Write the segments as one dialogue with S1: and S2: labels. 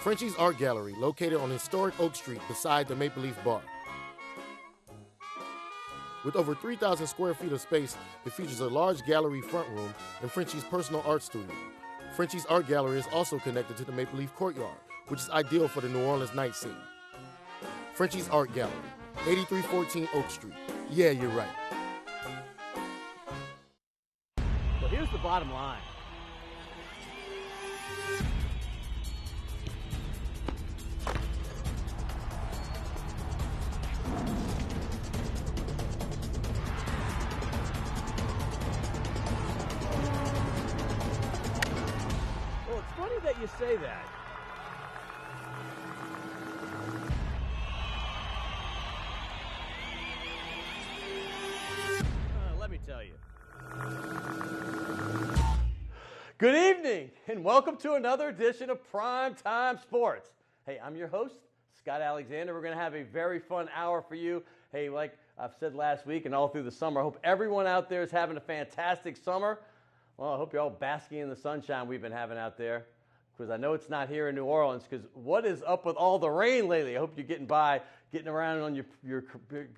S1: Frenchie's Art Gallery, located on historic Oak Street beside the Maple Leaf Bar. With over 3,000 square feet of space, it features a large gallery front room and Frenchie's personal art studio. Frenchie's Art Gallery is also connected to the Maple Leaf Courtyard, which is ideal for the New Orleans night scene. Frenchie's Art Gallery, 8314 Oak Street. Yeah, you're right.
S2: So here's the bottom line. Well, it's funny that you say that. Let me tell you. Good evening, and welcome to another edition of Prime Time Sports. Hey, I'm your host, Scott Alexander. We're going to have a very fun hour for you. Hey, like I've said last week and all through the summer, I hope everyone out there is having a fantastic summer. Well, I hope you're all basking in the sunshine we've been having out there, because I know it's not here in New Orleans, because what is up with all the rain lately? I hope you're getting around on your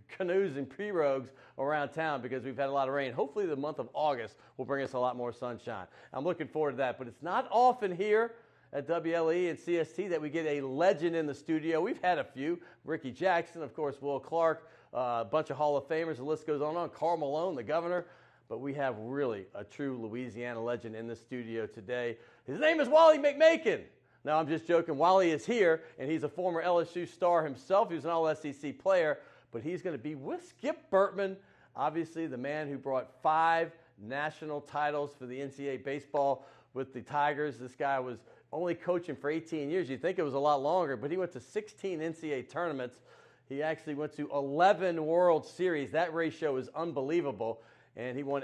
S2: canoes and pirogues around town, because we've had a lot of rain. Hopefully the month of August will bring us a lot more sunshine. I'm looking forward to that, but it's not often here at WLAE and CST that we get a legend in the studio. We've had a few. Ricky Jackson, of course, Will Clark, a bunch of Hall of Famers. The list goes on. Karl Malone, the governor. But we have really a true Louisiana legend in the studio today. His name is Wally McMakin. Now, I'm just joking. Wally is here, and he's a former LSU star himself. He was an all-SEC player, but he's going to be with Skip Bertman, obviously the man who brought 5 national titles for the NCAA baseball with the Tigers. This guy was only coaching for 18 years. You'd think it was a lot longer, but he went to 16 NCAA tournaments. He actually went to 11 World Series. That ratio is unbelievable. And he won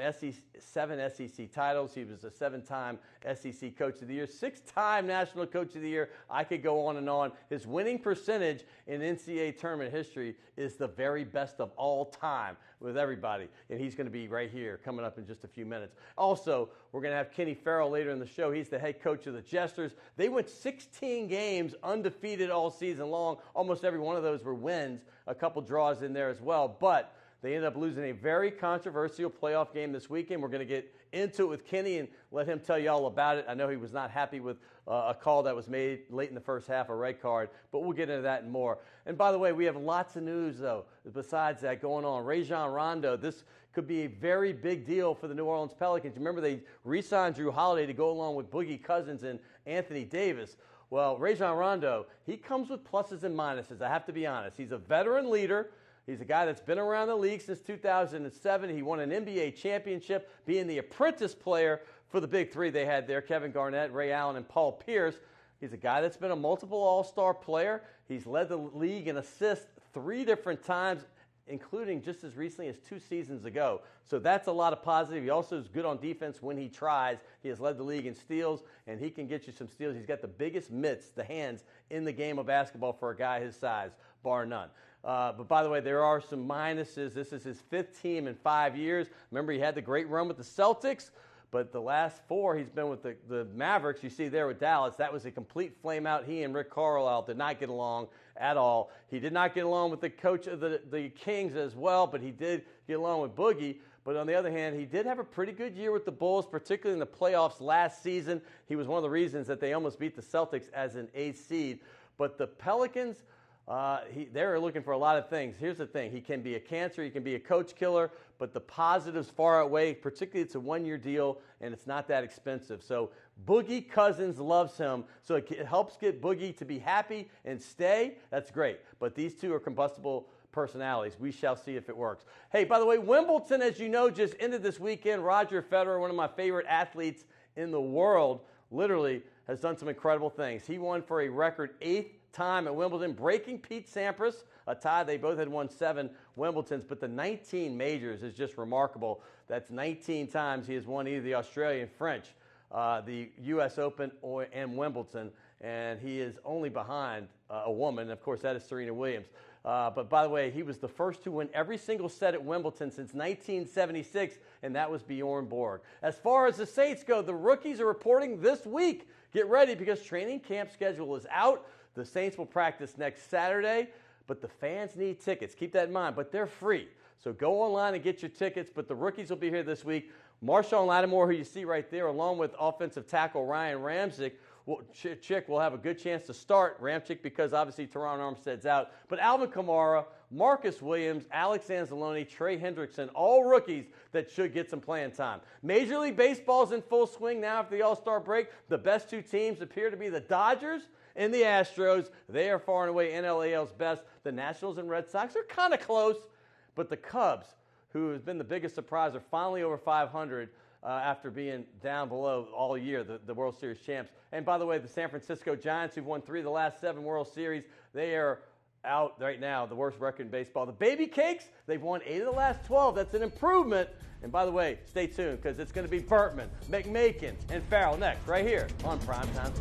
S2: 7 SEC titles. He was a 7-time SEC Coach of the Year, 6-time National Coach of the Year. I could go on and on. His winning percentage in NCAA tournament history is the very best of all time with everybody. And he's going to be right here coming up in just a few minutes. Also, we're going to have Kenny Farrell later in the show. He's the head coach of the Jesters. They went 16 games undefeated all season long. Almost every one of those were wins, a couple draws in there as well. But they ended up losing a very controversial playoff game this weekend. We're going to get into it with Kenny and let him tell you all about it. I know he was not happy with a call that was made late in the first half, a red card, but we'll get into that and more. And by the way, we have lots of news, though, besides that going on. Rajon Rondo, this could be a very big deal for the New Orleans Pelicans. Remember, they re-signed Drew Holiday to go along with Boogie Cousins and Anthony Davis. Well, Rajon Rondo, he comes with pluses and minuses, I have to be honest. He's a veteran leader. He's a guy that's been around the league since 2007. He won an NBA championship, being the apprentice player for the big three they had there, Kevin Garnett, Ray Allen, and Paul Pierce. He's a guy that's been a multiple all-star player. He's led the league in assists 3 different times, including just as recently as 2 seasons ago. So that's a lot of positive. He also is good on defense when he tries. He has led the league in steals, and he can get you some steals. He's got the biggest mitts, the hands, in the game of basketball for a guy his size, bar none. But by the way, there are some minuses. This is his 5th team in 5 years. Remember, he had the great run with the Celtics, but the last 4 he's been with the Mavericks. You see there with Dallas, that was a complete flame out. He and Rick Carlisle did not get along at all. He did not get along with the coach of the Kings as well, but he did get along with Boogie. But on the other hand, he did have a pretty good year with the Bulls, particularly in the playoffs last season. He was one of the reasons that they almost beat the Celtics as an 8th seed. But the Pelicans, they're looking for a lot of things. Here's the thing. He can be a cancer. He can be a coach killer. But the positives far outweigh. Particularly, it's a 1-year deal, and it's not that expensive. So Boogie Cousins loves him. So it helps get Boogie to be happy and stay. That's great. But these two are combustible personalities. We shall see if it works. Hey, by the way, Wimbledon, as you know, just ended this weekend. Roger Federer, one of my favorite athletes in the world, literally has done some incredible things. He won for a record 8th time at Wimbledon, breaking Pete Sampras, a tie. They both had won 7 Wimbledons, but the 19 majors is just remarkable. That's 19 times he has won either the Australian, French, the U.S. Open and Wimbledon, and he is only behind a woman. Of course, that is Serena Williams. But by the way, he was the first to win every single set at Wimbledon since 1976, and that was Bjorn Borg. As far as the Saints go, the rookies are reporting this week. Get ready because training camp schedule is out. The Saints will practice next Saturday, but the fans need tickets. Keep that in mind, but they're free. So go online and get your tickets, but the rookies will be here this week. Marshawn Lattimore, who you see right there, along with offensive tackle Ryan Ramczyk, will have a good chance to start. Ramczyk because obviously Teron Armstead's out. But Alvin Kamara, Marcus Williams, Alex Anzalone, Trey Hendrickson, all rookies that should get some playing time. Major League Baseball's in full swing now after the All-Star break. The best two teams appear to be the Dodgers and the Astros. They are far and away NLAL's best. The Nationals and Red Sox are kind of close. But the Cubs, who has been the biggest surprise, are finally over 500 after being down below all year, the World Series champs. And by the way, the San Francisco Giants, who've won 3 of the last 7 World Series, they are out right now, the worst record in baseball. The Baby Cakes, they've won 8 of the last 12. That's an improvement. And by the way, stay tuned because it's going to be Bertman, McMakin, and Farrell next, right here on Primetime.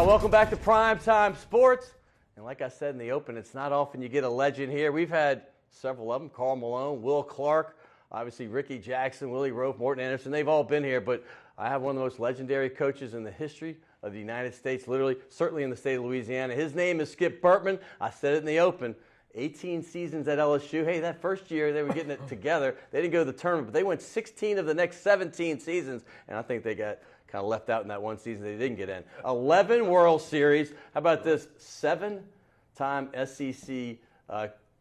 S2: Welcome back to Primetime Sports. And like I said in the open, it's not often you get a legend here. We've had several of them, Karl Malone, Will Clark, obviously Ricky Jackson, Willie Roaf, Morton Anderson. They've all been here, but I have one of the most legendary coaches in the history of the United States, literally, certainly in the state of Louisiana. His name is Skip Bertman. I said it in the open. 18 seasons at LSU. Hey, that first year they were getting it together. They didn't go to the tournament, but they went 16 of the next 17 seasons, and I think they got kind of left out in that one season they didn't get in. 11 World Series. How about this? 7-time SEC.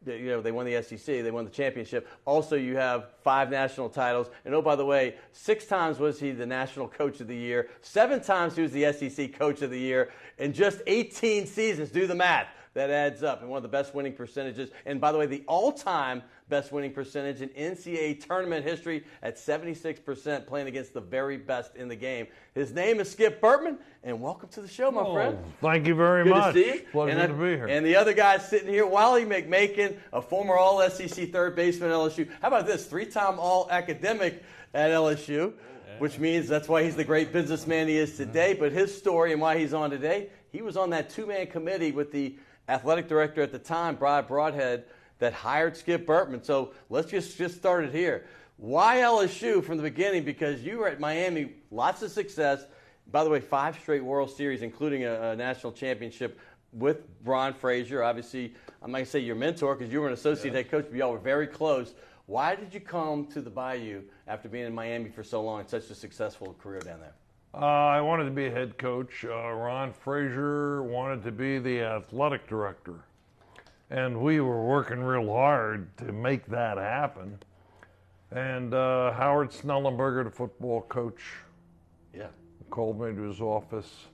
S2: They won the SEC. They won the championship. Also, you have 5 national titles. And oh, by the way, 6 times was he the National Coach of the Year. 7 times he was the SEC Coach of the Year. In just 18 seasons. Do the math. That adds up. And one of the best winning percentages. And by the way, the all-time best winning percentage in NCAA tournament history at 76%, playing against the very best in the game. His name is Skip Bertman, and welcome to the show, my friend.
S3: Thank you very
S2: Good
S3: much.
S2: to see you.
S3: Pleasure to be here.
S2: And the other guy sitting here, Wally McMakin, a former All-SEC third baseman at LSU. How about this? 3-time All-Academic at LSU, which means that's why he's the great businessman he is today. But his story and why he's on today, he was on that 2-man committee with the athletic director at the time, Brad Broadhead, that hired Skip Bertman. So let's just start it here. Why LSU from the beginning? Because you were at Miami, lots of success. By the way, 5 straight World Series, including a national championship with Ron Frazier. Obviously, I'm not going to say your mentor because you were an associate head coach, but y'all were very close. Why did you come to the Bayou after being in Miami for so long and such a successful career down there?
S3: I wanted to be a head coach. Ron Frazier wanted to be the athletic director. And we were working real hard to make that happen. And Howard Snellenberger, the football coach, called me to his office.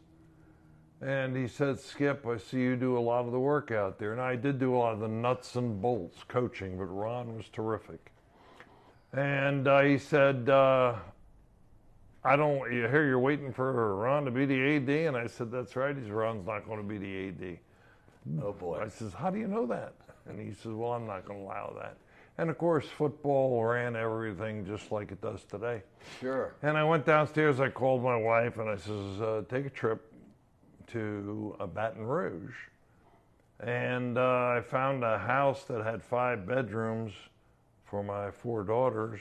S3: And he said, Skip, I see you do a lot of the work out there. And I did do a lot of the nuts and bolts coaching, but Ron was terrific. And he said, you hear you're waiting for Ron to be the AD? And I said, that's right. He said, Ron's not going to be the AD.
S2: Oh, boy.
S3: I says, how do you know that? And he says, well, I'm not going to allow that. And, of course, football ran everything just like it does today.
S2: Sure.
S3: And I went downstairs, I called my wife, and I says, take a trip to Baton Rouge. And I found a house that had 5 bedrooms for my 4 daughters.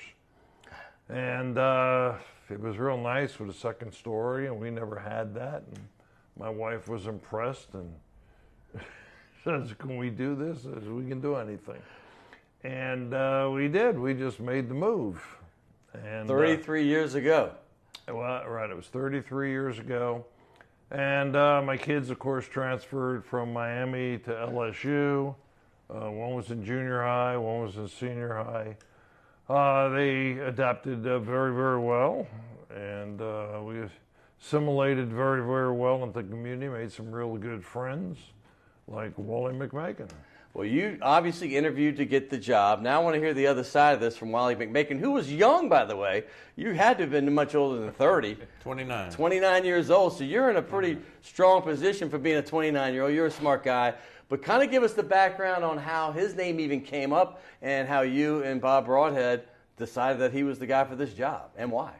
S3: And it was real nice with a 2nd story, and we never had that. And my wife was impressed and says, can we do this? I said, we can do anything. And we did. We just made the move. And
S2: 33 years ago.
S3: Well, right. It was 33 years ago. And my kids, of course, transferred from Miami to LSU. One was in junior high. One was in senior high. They adapted very, very well, and we assimilated very, very well into the community, made some real good friends, like Wally McMakin.
S2: Well, you obviously interviewed to get the job. Now I want to hear the other side of this from Wally McMakin, who was young, by the way. You had to have been much older than 30.
S4: 29.
S2: 29 years old, so you're in a pretty strong position for being a 29-year-old. You're a smart guy. But kind of give us the background on how his name even came up and how you and Bob Broadhead decided that he was the guy for this job, and why.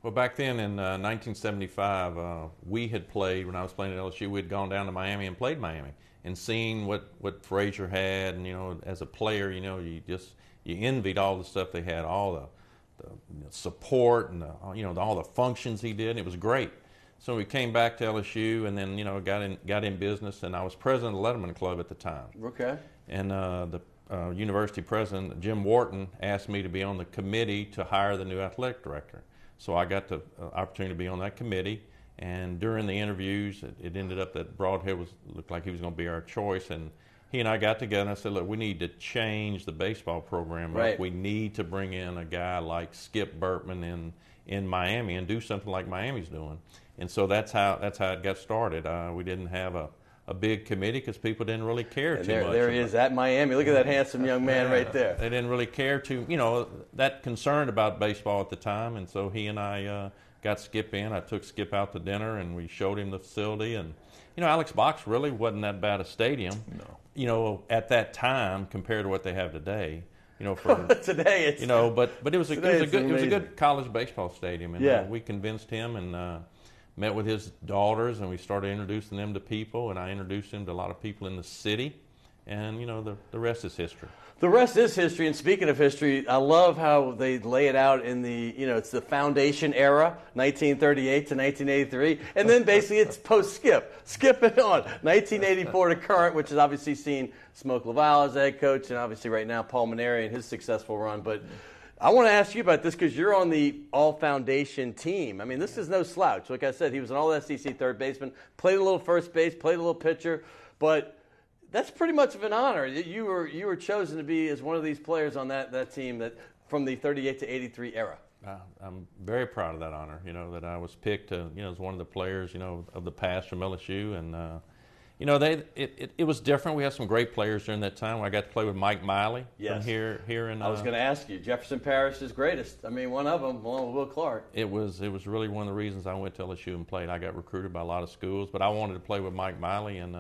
S4: Well, back then in 1975, we had played, when I was playing at LSU, we had gone down to Miami and played Miami. And seeing what Frazier had, and as a player, you envied all the stuff they had, all the support and all the functions he did. And it was great. So we came back to LSU, and then got in business, and I was president of the Letterman Club at the time.
S2: Okay.
S4: And the university president, Jim Wharton, asked me to be on the committee to hire the new athletic director. So I got the opportunity to be on that committee. And during the interviews, it ended up that Broadhead looked like he was going to be our choice. And he and I got together and I said, look, we need to change the baseball program.
S2: Right.
S4: We need to bring in a guy like Skip Bertman in Miami and do something like Miami's doing. And so that's how it got started. We didn't have a big committee because people didn't really care too much.
S2: There he is at Miami. Look at that handsome young man right there.
S4: They didn't really care that concerned about baseball at the time. And so he and I got Skip in. I took Skip out to dinner, and we showed him the facility. And, Alex Box really wasn't that bad a stadium.
S3: No.
S4: At that time compared to what they have today. For
S2: today it's
S4: but it was a good college baseball stadium, and we convinced him and met with his daughters, and we started introducing them to people, and I introduced him to a lot of people in the city, and the rest is history.
S2: The rest is history, and speaking of history, I love how they lay it out in it's the foundation era, 1938 to 1983, and then basically it's post-Skip. Skip it on, 1984 to current, which has obviously seen Smoke LaValle as head coach, and obviously right now Paul Maneri and his successful run. But I want to ask you about this because you're on the all-foundation team. I mean, this is no slouch. Like I said, he was an all-SEC third baseman, played a little first base, played a little pitcher, but that's pretty much of an honor. You were chosen to be as one of these players on that team that from the 38 to 83 era.
S4: I'm very proud of that honor, that I was picked as one of the players, of the past from LSU. And, it was different. We had some great players during that time. I got to play with Mike Miley from here in.
S2: I was going to ask you, Jefferson Parrish's greatest. I mean, one of them, along with Will Clark.
S4: It was really one of the reasons I went to LSU and played. I got recruited by a lot of schools, but I wanted to play with Mike Miley, and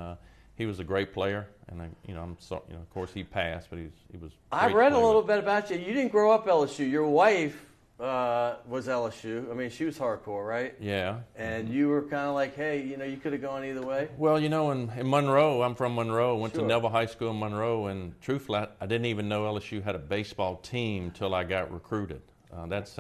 S4: he was a great player, and of course he passed, but he was.
S2: I read a little bit about you. You didn't grow up LSU. Your wife was LSU. I mean, she was hardcore, right?
S4: Yeah.
S2: And you were kind of like, hey, you could have gone either way.
S4: Well, in Monroe, I'm from Monroe. Went to Neville High School in Monroe, and truthfully, I didn't even know LSU had a baseball team till I got recruited. That's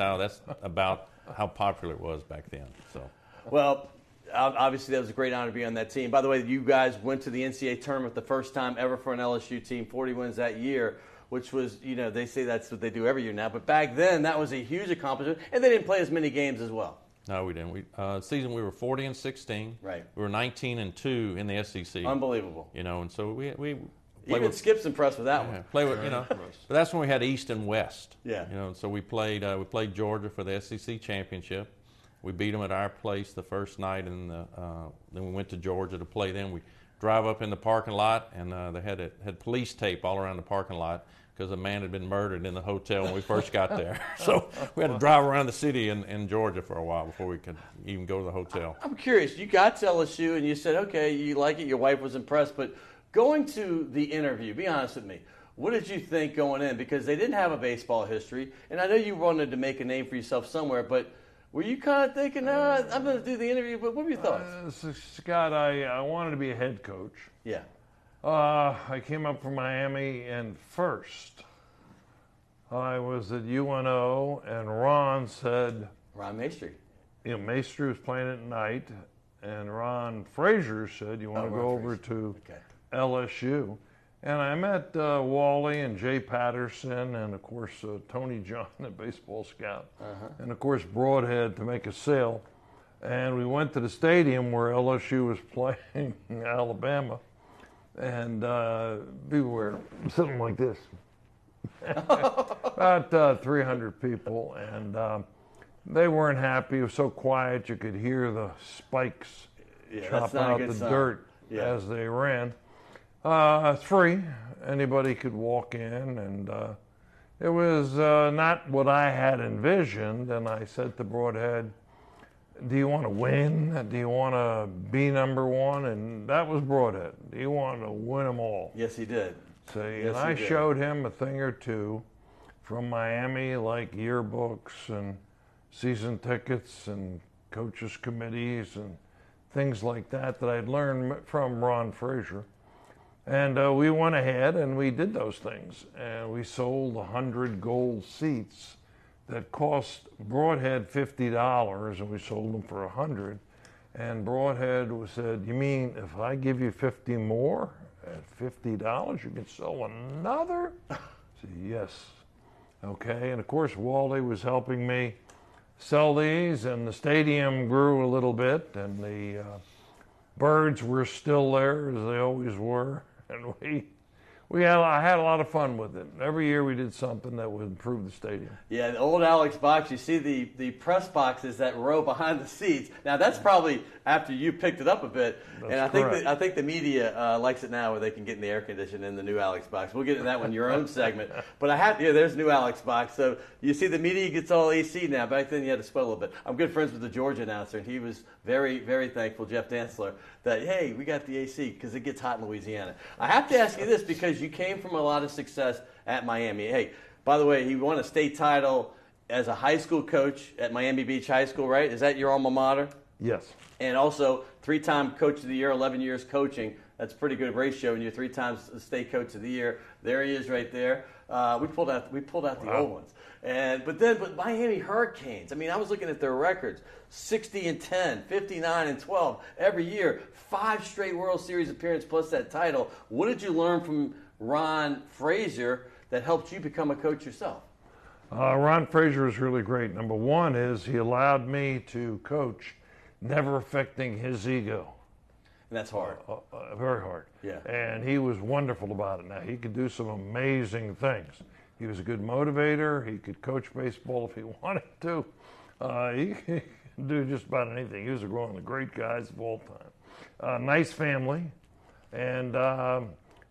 S4: about how popular it was back then. So. Well.
S2: Obviously, that was a great honor to be on that team. By the way, you guys went to the NCAA tournament the first time ever for an LSU team, 40 wins that year, which was, they say that's what they do every year now. But back then, that was a huge accomplishment, and they didn't play as many games as well.
S4: No, we didn't. Season we were 40-16.
S2: Right.
S4: We were 19-2 in the SEC.
S2: Unbelievable.
S4: And so we
S2: even Skip's impressed with that one.
S4: Play with but that's when we had East and West.
S2: Yeah.
S4: So we played Georgia for the SEC championship. We beat them at our place the first night, and then we went to Georgia to play them. We drive up in the parking lot, and they had police tape all around the parking lot because a man had been murdered in the hotel when we first got there. So we had to drive around the city in Georgia for a while before we could even go to the hotel.
S2: I'm curious. You got to LSU, and you said, okay, you like it. Your wife was impressed. But going to the interview, be honest with me, what did you think going in? Because they didn't have a baseball history, and I know you wanted to make a name for yourself somewhere, but were you kind of thinking, I'm going to do the interview, but what were your thoughts?
S3: Scott, I wanted to be a head coach.
S2: Yeah.
S3: I came up from Miami, and first I was at UNO, and Ron said...
S2: Ron Maestri.
S3: Maestri was playing at night, and Ron Frazier said, you want to go over to LSU? And I met Wally and Jay Patterson and, of course, Tony John, the baseball scout, and, of course, Broadhead to make a sale. And we went to the stadium where LSU was playing Alabama, and people were sitting like this. about 300 people, and they weren't happy. It was so quiet you could hear the spikes chop out the dirt as they ran. It's free. Anybody could walk in, and it was not what I had envisioned. And I said to Broadhead, do you want to win? Do you want to be number one? And that was Broadhead. He wanted to win them all.
S2: Yes, he did.
S3: See, and I showed him a thing or two from Miami, like yearbooks and season tickets and coaches committees and things like that I'd learned from Ron Frazier. And we went ahead and we did those things. And we sold 100 gold seats that cost Broadhead $50, and we sold them for $100. And Broadhead said, you mean if I give you 50 more at $50, you can sell another? I said, yes. Okay, and of course Wally was helping me sell these, and the stadium grew a little bit, and the birds were still there, as they always were. And I had a lot of fun with it. Every year we did something that would improve the stadium.
S2: Yeah, the old Alex box, you see the press boxes that row behind the seats. Now that's probably after you picked it up a bit.
S3: That's
S2: and I think the media likes it now where they can get in the air conditioning in the new Alex box. We'll get into that one in your own segment. But there's new Alex box. So you see the media gets all AC now. Back then you had to sweat a little bit. I'm good friends with the Georgia announcer, and he was very, very thankful, Jeff Dantzler, that, hey, we got the AC because it gets hot in Louisiana. I have to ask you this because you came from a lot of success at Miami. Hey, by the way, he won a state title as a high school coach at Miami Beach High School, right? Is that your alma mater?
S3: Yes.
S2: And also 3-time Coach of the Year, 11 years coaching. That's a pretty good ratio, and you're 3 times State Coach of the Year. There he is right there. We pulled out the old ones. But Miami Hurricanes, I mean, I was looking at their records, 60-10, 59-12 every year, 5 straight World Series appearances plus that title. What did you learn from Ron Frazier that helped you become a coach yourself?
S3: Ron Frazier was really great. Number one is he allowed me to coach, never affecting his ego.
S2: And that's hard.
S3: Very hard.
S2: Yeah.
S3: And he was wonderful about it. Now, he could do some amazing things. He was a good motivator. He could coach baseball if he wanted to. He could do just about anything. He was one of the great guys of all time. Nice family. And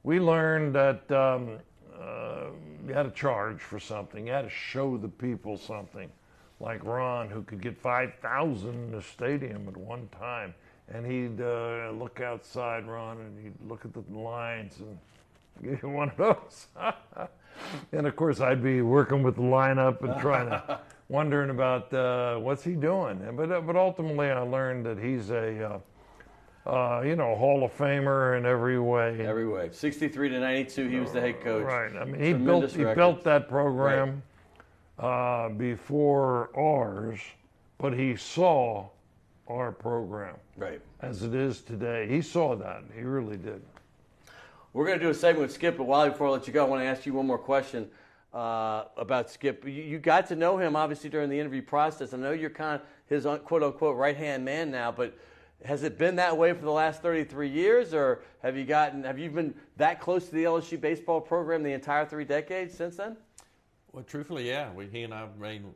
S3: we learned that you had to charge for something. You had to show the people something. Like Ron, who could get 5,000 in the stadium at one time. And he'd look outside, Ron, and he'd look at the lines and give you one of those. And, of course, I'd be working with the lineup and wondering about what's he doing. But ultimately, I learned that he's a, Hall of Famer in every way.
S2: Every way. 63-92, he was the head coach.
S3: Right. I mean, he built that program before ours, but he saw our program as it is today. He saw that. He really did.
S2: We're going to do a segment with Skip, but Wally, before I let you go, I want to ask you one more question about Skip. You got to know him, obviously, during the interview process. I know you're kind of his quote-unquote right-hand man now, but has it been that way for the last 33 years, or have you been that close to the LSU baseball program the entire 3 decades since then?
S4: Well, truthfully, yeah. He and I remained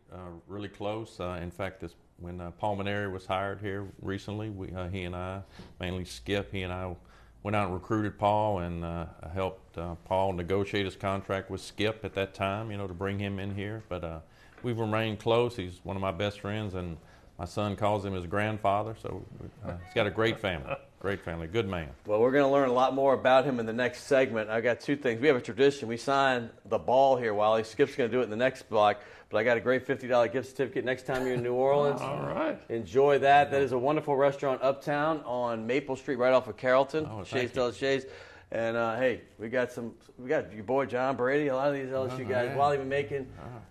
S4: really close. In fact, when Paul Maneri was hired here recently, he and I, mainly Skip, he and I went out and recruited Paul and helped Paul negotiate his contract with Skip at that time, to bring him in here. But we've remained close. He's one of my best friends, and my son calls him his grandfather. So he's got a great family. Great family, good man. Well,
S2: we're going to learn a lot more about him in the next segment. I got 2 things. We have a tradition. We sign the ball here, Wally. Skip's going to do it in the next block. But I got a great $50 gift certificate next time you're in New Orleans.
S3: All right.
S2: Enjoy that. That is a wonderful restaurant uptown on Maple Street, right off of Carrollton. Shays Del Shays. And hey, we got your boy John Brady, a lot of these LSU guys, yeah. Wally McMakin.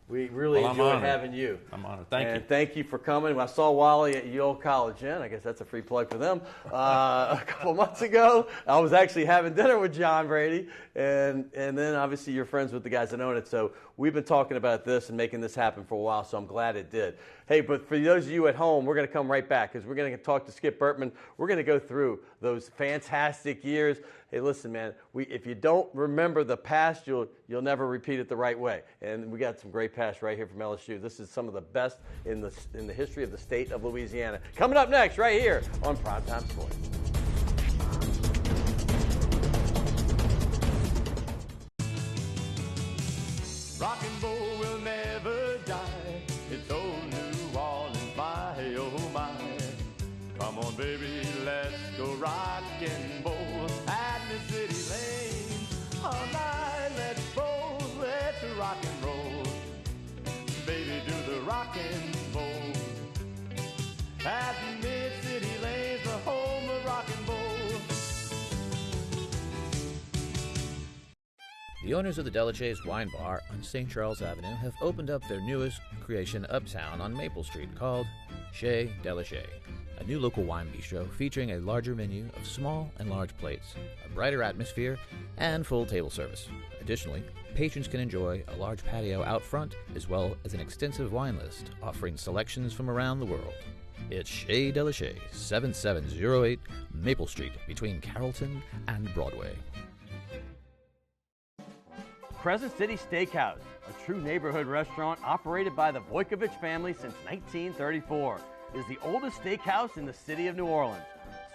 S2: We really enjoyed having you.
S4: I'm honored. Thank you.
S2: And thank you for coming. I saw Wally at Yale College Inn. I guess that's a free plug for them. A couple months ago, I was actually having dinner with John Brady, and then obviously you're friends with the guys that own it. So we've been talking about this and making this happen for a while, so I'm glad it did. Hey, but for those of you at home, we're going to come right back because we're going to talk to Skip Bertman. We're going to go through those fantastic years. Hey, listen, man, if you don't remember the past, you'll never repeat it the right way. And we got some great past right here from LSU. This is some of the best in the history of the state of Louisiana. Coming up next, right here on Primetime Sports.
S5: Rock and roll will never die. It's old New Orleans, my, oh my. Come on, baby, let's go rock and roll at the city lane. All night, let's roll, let's rock and roll. Baby, do the rock and roll. At Mid-City Lane's the home of rock and roll.
S6: The owners of the Delachaise Wine Bar on St. Charles Avenue have opened up their newest creation uptown on Maple Street called Chez Delachaise, a new local wine bistro featuring a larger menu of small and large plates, a brighter atmosphere, and full table service. Additionally, patrons can enjoy a large patio out front as well as an extensive wine list offering selections from around the world. It's Chez Delachaise, 7708 Maple Street between Carrollton and Broadway.
S2: Crescent City Steakhouse, a true neighborhood restaurant operated by the Vojkovic family since 1934, is the oldest steakhouse in the city of New Orleans.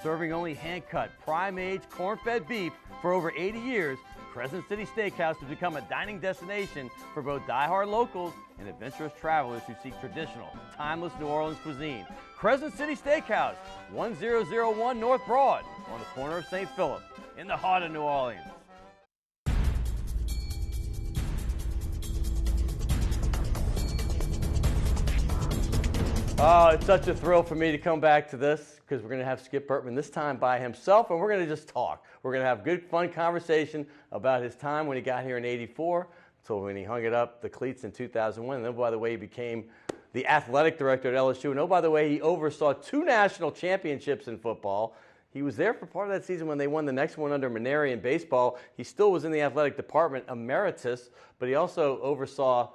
S2: Serving only hand-cut, prime-aged, corn-fed beef for over 80 years, Crescent City Steakhouse has become a dining destination for both die-hard locals and adventurous travelers who seek traditional, timeless New Orleans cuisine. Crescent City Steakhouse, 1001 North Broad, on the corner of St. Philip, in the heart of New Orleans. Oh, it's such a thrill for me to come back to this because we're going to have Skip Bertman this time by himself, and we're going to just talk. We're going to have good, fun conversation about his time when he got here in '84, so when he hung it up, the cleats in 2001. And then, by the way, he became the athletic director at LSU. And, oh, by the way, he oversaw 2 national championships in football. He was there for part of that season when they won the next one under Maneri in baseball. He still was in the athletic department, emeritus, but he also oversaw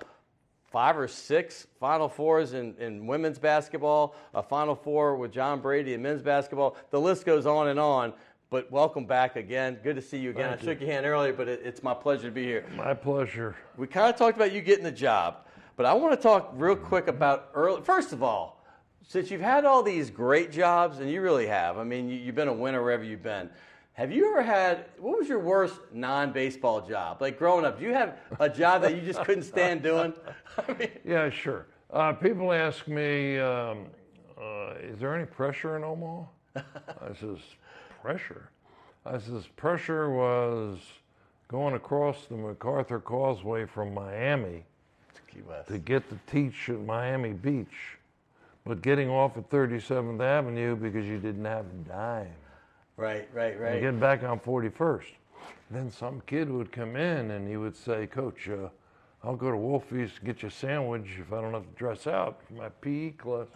S2: 5 or 6 Final Fours in women's basketball, a Final Four with John Brady in men's basketball. The list goes on and on, but welcome back again. Good to see you again.
S3: Thank
S2: I shook your hand earlier, but it's my pleasure to be here.
S3: My pleasure.
S2: We kind of talked about you getting the job, but I want to talk real quick about first of all, since you've had all these great jobs, and you really have, I mean, you've been a winner wherever you've been. Have you ever had, what was your worst non-baseball job? Like growing up, do you have a job that you just couldn't stand doing? I mean,
S3: Yeah, sure. People ask me, is there any pressure in Omaha? I says, pressure? I says, pressure was going across the MacArthur Causeway from Miami to get to teach at Miami Beach, but getting off at 37th Avenue because you didn't have a dime.
S2: Right.
S3: And getting back on 41st. Then some kid would come in and he would say, Coach, I'll go to Wolfie's to get you a sandwich if I don't have to dress out for my PE class.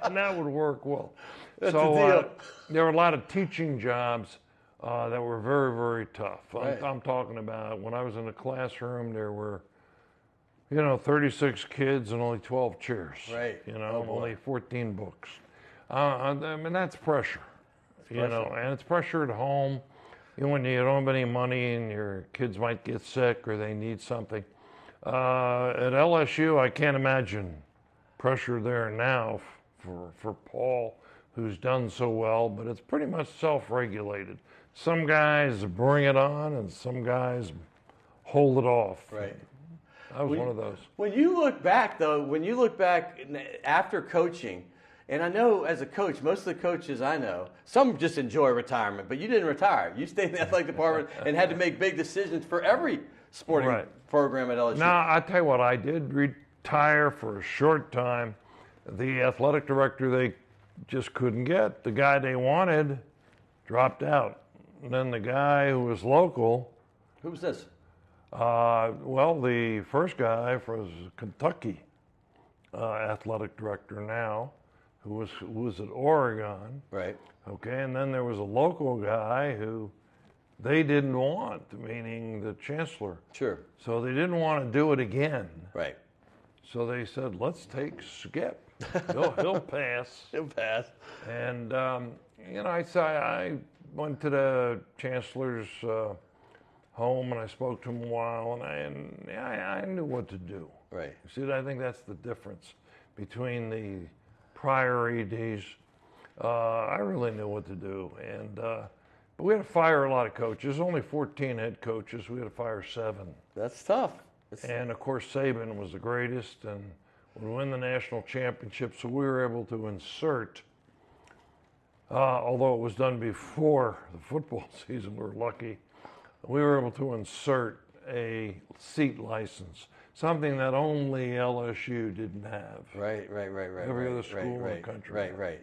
S3: And that would work well.
S2: That's the deal.
S3: There were a lot of teaching jobs that were very, very tough.
S2: Right.
S3: I'm talking about when I was in the classroom, there were, 36 kids and only 12 chairs.
S2: Right.
S3: Only 14 books. I mean, that's pressure. And it's pressure at home. When you don't have any money and your kids might get sick or they need something. At LSU, I can't imagine pressure there now for Paul, who's done so well, but it's pretty much self-regulated. Some guys bring it on and some guys hold it off.
S2: Right.
S3: I was one of those.
S2: When you look back, though, after coaching, and I know as a coach, most of the coaches I know, some just enjoy retirement, but you didn't retire. You stayed in the athletic department and had to make big decisions for every sporting program at LSU.
S3: Now, I tell you what, I did retire for a short time. The athletic director they just couldn't get. The guy they wanted dropped out. And then the guy who was local.
S2: Who was this?
S3: The first guy was Kentucky athletic director now. Who was at Oregon.
S2: Right.
S3: Okay, and then there was a local guy who they didn't want, meaning the chancellor.
S2: Sure.
S3: So they didn't want to do it again.
S2: Right.
S3: So they said, let's take Skip. He'll pass.
S2: He'll pass.
S3: And, I went to the chancellor's home and I spoke to him a while, and I knew what to do.
S2: Right.
S3: See, I think that's the difference between the prior EDs. I really knew what to do, but we had to fire a lot of coaches. Only 14 head coaches. We had to fire 7.
S2: That's tough.
S3: And of course, Saban was the greatest and would win the national championship. So we were able to insert, although it was done before the football season, we were lucky. We were able to insert a seat license, something that only LSU didn't have.
S2: Right.
S3: Every other school in the country.
S2: Right.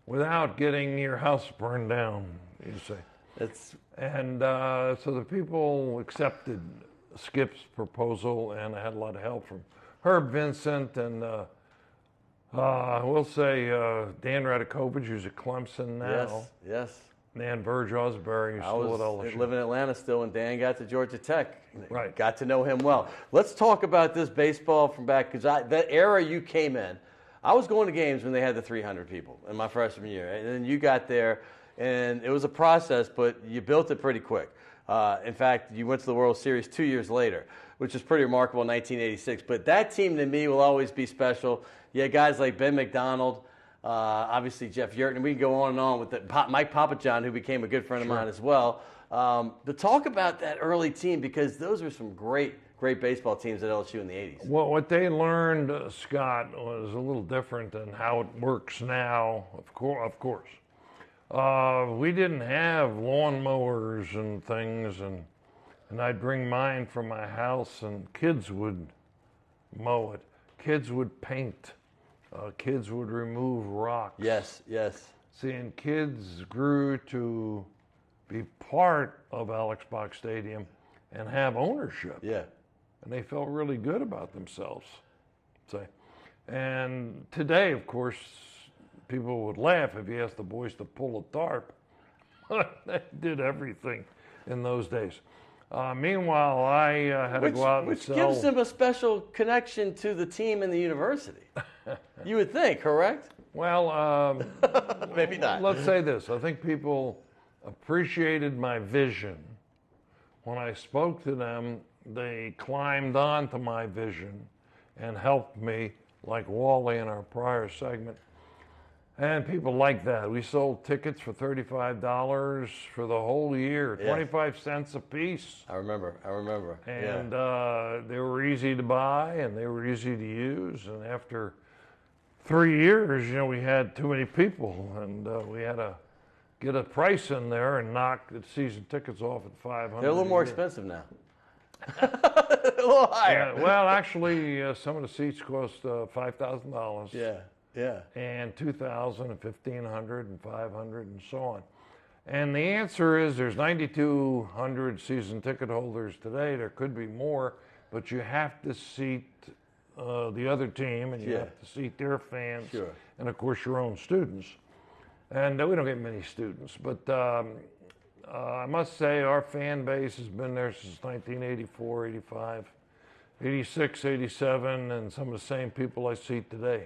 S3: Without getting your house burned down, you say. So the people accepted Skip's proposal, and I had a lot of help from Herb Vincent and we'll say Dan Radakovich, who's at Clemson now.
S2: Yes.
S3: And Verge Osbury, who's still at LSU.
S2: I live in Atlanta still when Dan got to Georgia Tech.
S3: Right.
S2: Got to know him well. Let's talk about this baseball from back, because that era you came in, I was going to games when they had the 300 people in my freshman year. And then you got there, and it was a process, but you built it pretty quick. In fact, you went to the World Series 2 years later, which is pretty remarkable in 1986. But that team to me will always be special. You had guys like Ben McDonald, obviously Jeff Yurton, and we can go on and on with Mike Papajohn, who became a good friend of mine as well. To talk about that early team, because those were some great baseball teams at LSU in the 80s.
S3: Well, what they learned, Scott, was a little different than how it works now, of course. We didn't have lawnmowers and things, and I'd bring mine from my house, and kids would mow it. Kids would paint. Kids would remove rocks.
S2: Yes.
S3: See, and kids grew to be part of Alex Box Stadium and have ownership.
S2: Yeah.
S3: And they felt really good about themselves. And today, of course, people would laugh if you asked the boys to pull a tarp. They did everything in those days. Meanwhile, I had to go out and sell.
S2: Which gives them a special connection to the team and the university. You would think, correct?
S3: Well,
S2: maybe not.
S3: Let's say this. I think people appreciated my vision. When I spoke to them, they climbed onto my vision and helped me, like Wally in our prior segment. And people like that. We sold tickets for $35 for the whole year, 25 cents a piece.
S2: I remember.
S3: And they were easy to buy and they were easy to use. And after 3 years, we had too many people, and we had to get a price in there and knock the season tickets off at $500.
S2: They're a little more expensive now. A little higher.
S3: Well, actually, some of the seats cost $5,000.
S2: Yeah.
S3: And $2,000 and $1,500 and $500 and so on. And the answer is there's 9,200 season ticket holders today. There could be more, but you have to seat the other team, and you have to seat their fans, and of course your own students. And we don't get many students, but I must say our fan base has been there since 1984, 85, 86, 87, and some of the same people I see today.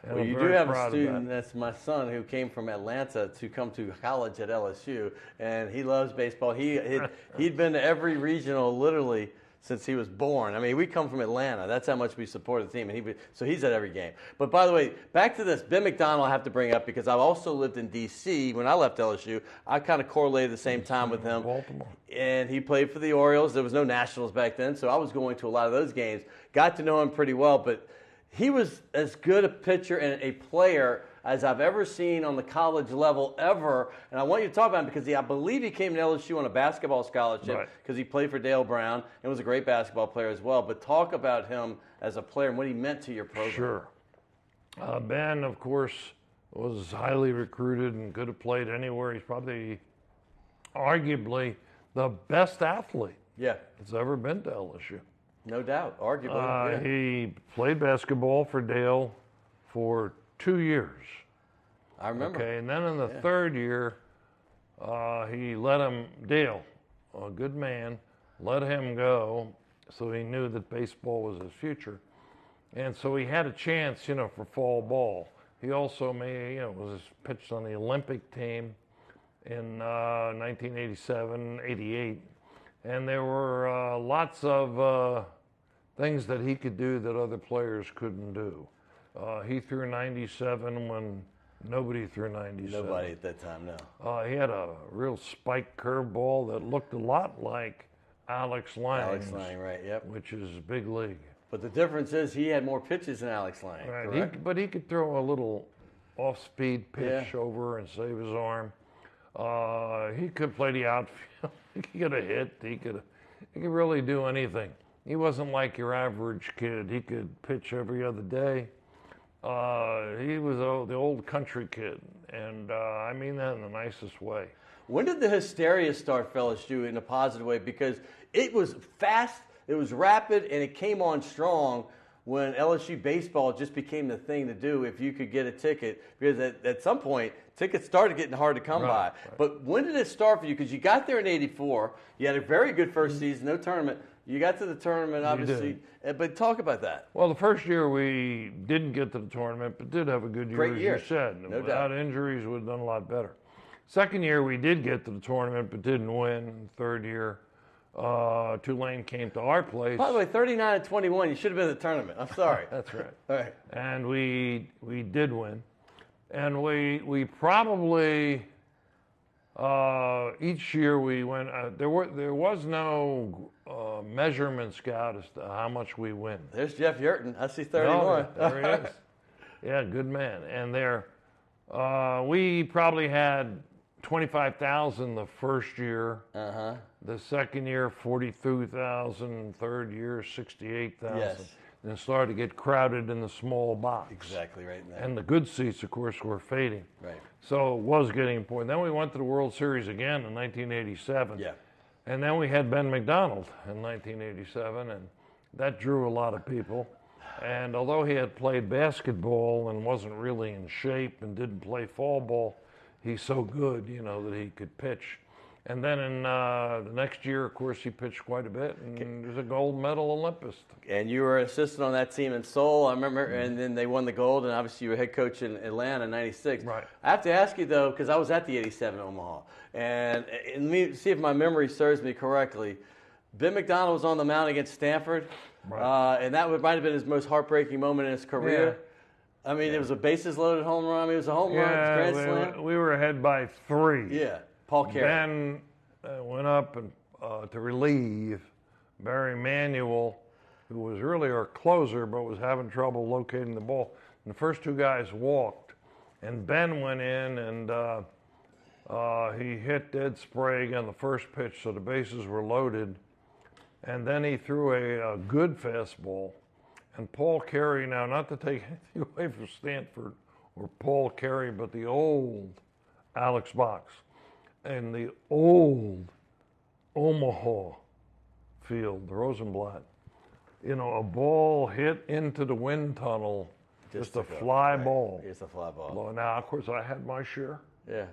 S3: And
S2: well,
S3: I'm
S2: you do
S3: very
S2: have a
S3: proud of
S2: student,
S3: that.
S2: that's my son, who came from Atlanta to come to college at LSU, and he loves baseball. He'd been to every regional literally since he was born. I mean, we come from Atlanta. That's how much we support the team. And so he's at every game. But by the way, back to this, Ben McDonald I have to bring up because I've also lived in D.C. when I left LSU. I kind of correlated the same time with him.
S3: Baltimore.
S2: And he played for the Orioles. There was no Nationals back then, so I was going to a lot of those games. Got to know him pretty well, but he was as good a pitcher and a player as I've ever seen on the college level ever. And I want you to talk about him because I believe he came to LSU on a basketball scholarship because he played for Dale Brown and was a great basketball player as well. But talk about him as a player and what he meant to your program.
S3: Sure. Ben, of course, was highly recruited and could have played anywhere. He's probably arguably the best athlete that's ever been to LSU.
S2: No doubt, arguably.
S3: He played basketball for Dale for 2 years.
S2: I remember.
S3: Okay, and then in the third year, Dale a good man, let him go, so he knew that baseball was his future. And so he had a chance, for fall ball. He also was pitched on the Olympic team in 1987, 88. And there were lots of things that he could do that other players couldn't do. He threw 97 when nobody threw 97.
S2: Nobody at that time, no.
S3: He had a real spiked curveball that looked a lot like Alex Lang's.
S2: Alex Lang, right, yep.
S3: Which is big league.
S2: But the difference is he had more pitches than Alex Lang,
S3: right. But he could throw a little off-speed pitch over and save his arm. He could play the outfield. He could have hit. He could really do anything. He wasn't like your average kid. He could pitch every other day. He was the old country kid, and I mean that in the nicest way.
S2: When did the hysteria start for LSU in a positive way? Because it was fast, it was rapid, and it came on strong when LSU baseball just became the thing to do if you could get a ticket. Because at some point, tickets started getting hard to come by.
S3: Right.
S2: But when did it start for you? Because you got there in '84. You had a very good first season, no tournament. You got to the tournament, obviously. But talk about that.
S3: Well, the first year we didn't get to the tournament, but did have a good year,
S2: Great year.
S3: as you said.
S2: No
S3: Without
S2: doubt.
S3: injuries, we would have done a lot better. Second year, we did get to the tournament, but didn't win. Third year, Tulane came to our place.
S2: By the way, 39-21, you should have been in the tournament. I'm sorry.
S3: That's right.
S2: All right.
S3: And we did win. And we probably, each year we went, there was no measurement scout as to how much we win.
S2: There's Jeff Yurton. I see 31.
S3: No, there he is. Yeah, good man. And we probably had 25,000 the first year.
S2: Uh-huh.
S3: The second year, 42,000. Third year, 68,000.
S2: Yes.
S3: And it started to get crowded in the small box.
S2: Exactly right in there.
S3: And the good seats, of course, were fading.
S2: Right.
S3: So it was getting important. Then we went to the World Series again in 1987.
S2: Yeah.
S3: And then we had Ben McDonald in 1987, and that drew a lot of people. And although he had played basketball and wasn't really in shape and didn't play fall ball, he's so good, that he could pitch. And then in the next year, of course, he pitched quite a bit, and he was a gold medal Olympist.
S2: And you were an assistant on that team in Seoul, I remember, and then they won the gold, and obviously you were head coach in Atlanta in '96.
S3: Right.
S2: I have to ask you, though, because I was at the '87 Omaha, and let me see if my memory serves me correctly. Ben McDonald was on the mound against Stanford, and that might have been his most heartbreaking moment in his career. Yeah. I mean, it was a bases-loaded home run. I mean, it was a home run, grand slam.
S3: We were ahead by 3.
S2: Yeah, Paul Carey.
S3: Ben went up and to relieve Barry Manuel, who was really our closer but was having trouble locating the ball. And the first 2 guys walked, and Ben went in and he hit dead Sprague on the first pitch, so the bases were loaded. And then he threw a good fastball. And Paul Carey, now not to take anything away from Stanford or Paul Carey, but the old Alex Box and the old Omaha field, the Rosenblatt, a ball hit into the wind tunnel, just a fly ball.
S2: Just a fly ball.
S3: Now, of course, I had my share.
S2: Yeah,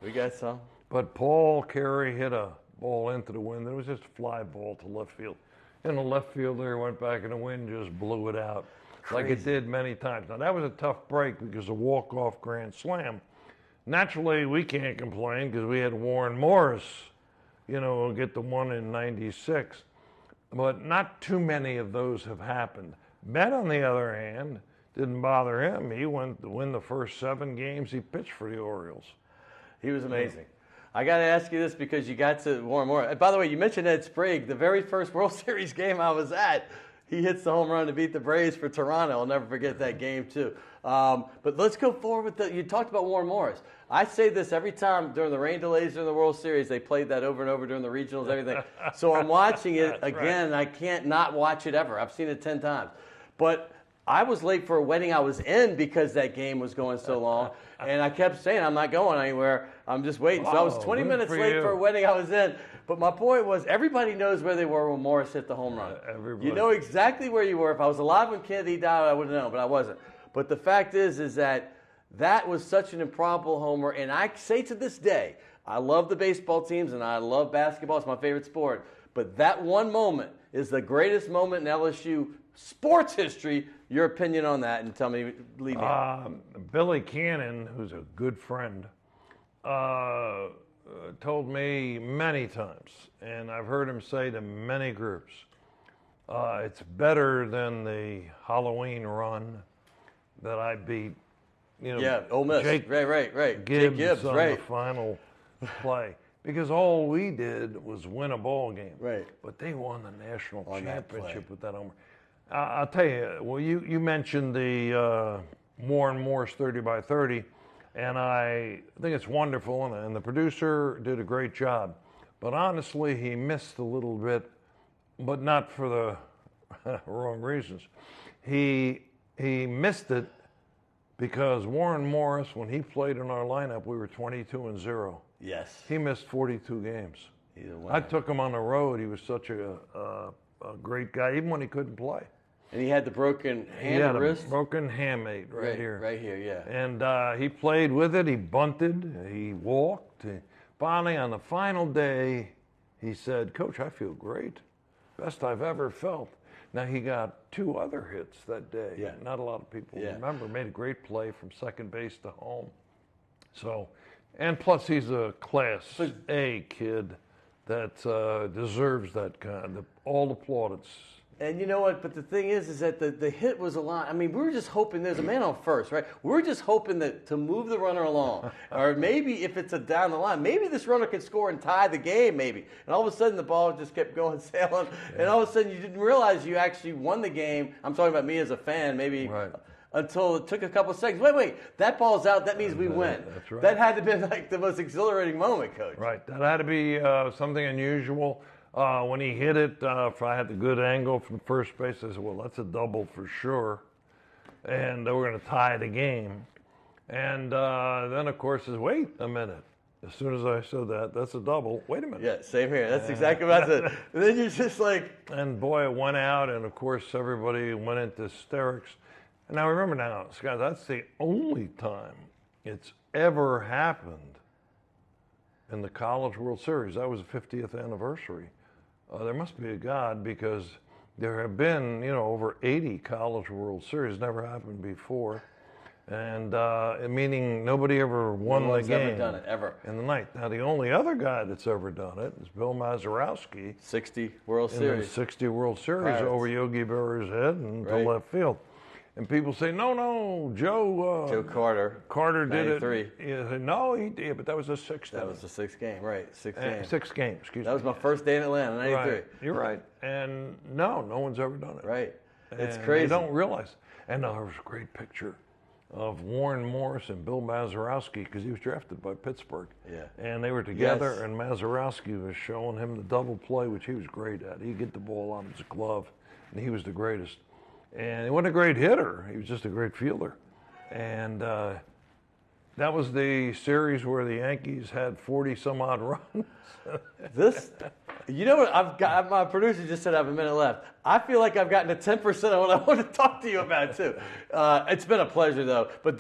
S2: we got some.
S3: But Paul Carey hit a ball into the wind. It was just a fly ball to left field. And the left fielder went back, and the wind just blew it out. Crazy. Like it did many times. Now, that was a tough break because a walk-off grand slam. Naturally, we can't complain because we had Warren Morris, get the one in '96. But not too many of those have happened. Ben, on the other hand, didn't bother him. He went to win the first 7 games he pitched for the Orioles.
S2: He was amazing. I got to ask you this because you got to Warren Moore. And by the way, you mentioned Ed Sprague. The very first World Series game I was at, he hits the home run to beat the Braves for Toronto. I'll never forget that game, too. But let's go forward with you talked about Warren Morris. I say this every time during the rain delays during the World Series. They played that over and over during the regionals, everything. So I'm watching it again, and I can't not watch it ever. I've seen it 10 times. But I was late for a wedding I was in because that game was going so long. And I kept saying, I'm not going anywhere. I'm just waiting. So I was 20 minutes late for a wedding I was in. But my point was, everybody knows where they were when Morris hit the home run.
S3: Everybody.
S2: You know exactly where you were. If I was alive when Kennedy died, I would have known, but I wasn't. But the fact is that was such an improbable homer. And I say to this day, I love the baseball teams and I love basketball. It's my favorite sport. But that one moment is the greatest moment in LSU sports history. Your opinion on that, and tell me, leave me.
S3: Billy Cannon, who's a good friend, told me many times, and I've heard him say to many groups, it's better than the Halloween run that I beat.
S2: Ole Miss.
S3: Jake
S2: right.
S3: Gibbs,
S2: Gibbs
S3: on
S2: right.
S3: the final play. Because all we did was win a ball game.
S2: Right.
S3: But they won the national
S2: On that
S3: championship with that homer. I'll tell you, well, you mentioned the Warren Morris 30 by 30, and I think it's wonderful, and the producer did a great job. But honestly, he missed a little bit, but not for the wrong reasons. He missed it because Warren Morris, when he played in our lineup, we were 22-0.
S2: Yes.
S3: He missed 42 games. I took him on the road. He was such a great guy, even when he couldn't play.
S2: And he had the broken hand
S3: He had
S2: wrist?
S3: a broken hamate right here.
S2: Right here, yeah.
S3: And he played with it. He bunted. He walked. Finally, on the final day, he said, "Coach, I feel great. Best I've ever felt." Now, he got 2 other hits that day.
S2: Yeah.
S3: Not a lot of people remember. Made a great play from second base to home. So, and plus, he's a Class A kid that deserves that kind, all the plaudits.
S2: And you know what? But the thing is that the hit was a lot. I mean, we were just hoping there's a man on first, right? We're just hoping that to move the runner along. Or maybe if it's a down the line, maybe this runner can score and tie the game, maybe. And all of a sudden the ball just kept going sailing. And all of a sudden you didn't realize you actually won the game. I'm talking about me as a fan, maybe.
S3: Right.
S2: Until it took a couple seconds. Wait, that ball's out. That means we win.
S3: That's right.
S2: That had to be like the most exhilarating moment, Coach.
S3: Right. That had to be something unusual. When he hit it, if I had the good angle from first base, I said, well, that's a double for sure. And we're going to tie the game. And then, of course, says, wait a minute. As soon as I said that, that's a double. Wait a minute.
S2: Yeah, same here. That's exactly what I said. And then you're just like.
S3: And boy, it went out. And, of course, everybody went into hysterics. And now remember now, Scott, that's the only time it's ever happened in the College World Series. That was the 50th anniversary. There must be a God, because there have been, over 80 College World Series. Never happened before. And meaning nobody ever won the game.
S2: Ever done it, ever.
S3: In the night. Now, the only other guy that's ever done it is Bill Mazeroski.
S2: 60 World
S3: in
S2: Series.
S3: the 60 World Series
S2: Pirates.
S3: over Yogi Berra's head and to left field. And people say, no, Joe Carter did
S2: 93.
S3: it. Yeah, no, he did, but that was the 6th.
S2: That was the 6th game, right? 6th game.
S3: 6th game, excuse me.
S2: That was my first day in Atlanta, 93.
S3: Right. You're right. And no one's ever done it.
S2: Right. It's
S3: And
S2: crazy.
S3: They don't realize. And there was a great picture of Warren Morris and Bill Mazeroski, because he was drafted by Pittsburgh.
S2: Yeah.
S3: And they were together,
S2: Yes.
S3: and Mazeroski was showing him the double play, which he was great at. He'd get the ball out of his glove, and he was the greatest. And he wasn't a great hitter. He was just a great fielder. And that was the series where the Yankees had 40-some-odd runs.
S2: You know what? My producer just said I have a minute left. I feel like I've gotten to 10% of what I want to talk to you about, too. It's been a pleasure, though. But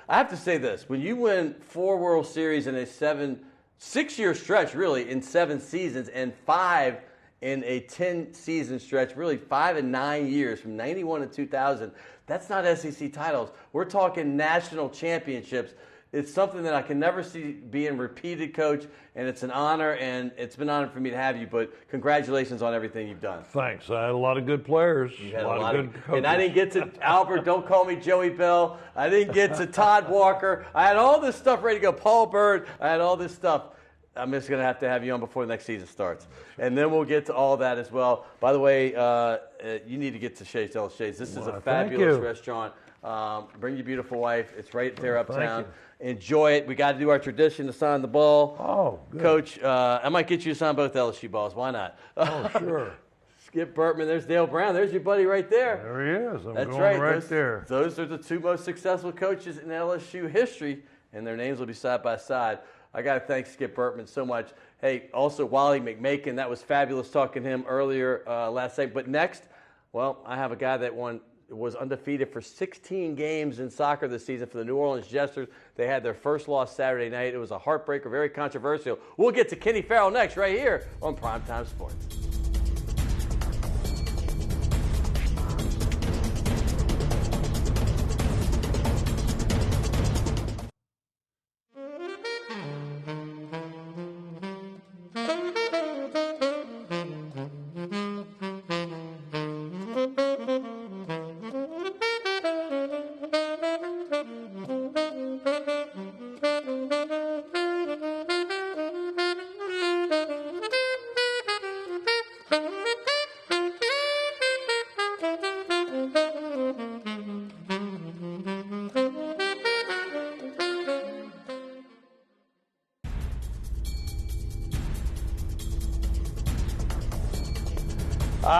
S2: I have to say this. When you win 4 World Series in a 6-year stretch, really, in 7 seasons, and 5 in a 10-season stretch, really 5 and 9 years from 91 to 2000. That's not SEC titles. We're talking national championships. It's something that I can never see being repeated, Coach, and it's an honor, and it's been an honor for me to have you, but congratulations on everything you've done.
S3: Thanks. I had a lot of good players,
S2: You had
S3: a lot of good coaches.
S2: And I didn't get to Albert, don't call me Joey Bell. I didn't get to Todd Walker. I had all this stuff ready to go. Paul Bird. I had all this stuff. I'm just going to have you on before the next season starts. And then we'll get to all that as well. By the way, you need to get to Shay's Del Shay's. This is a fabulous restaurant. Bring your beautiful wife. It's right there uptown. Enjoy it. We got to do our tradition to sign the ball.
S3: Oh, good.
S2: Coach, I might get you to sign both LSU balls. Why not?
S3: Oh, sure.
S2: Skip Bertman. There's Dale Brown. There's your buddy right there.
S3: There he is. I'm
S2: That's
S3: going
S2: right.
S3: there.
S2: Those are the 2 most successful coaches in LSU history, and their names will be side by side. I got to thank Skip Bertman so much. Hey, also Wally McMakin. That was fabulous talking to him earlier last night. But next, well, I have a guy that won was undefeated for 16 games in soccer this season for the New Orleans Jesters. They had their first loss Saturday night. It was a heartbreaker, very controversial. We'll get to Kenny Farrell next, right here on Primetime Sports.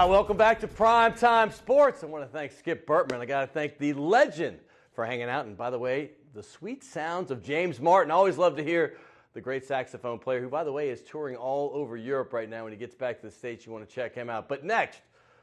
S2: Welcome back to Primetime Sports. I want to thank Skip Bertman. I got to thank the legend for hanging out. And by the way, the sweet sounds of James Martin. Always love to hear the great saxophone player, who, by the way, is touring all over Europe right now. When he gets back to the States, you want to check him out. But next,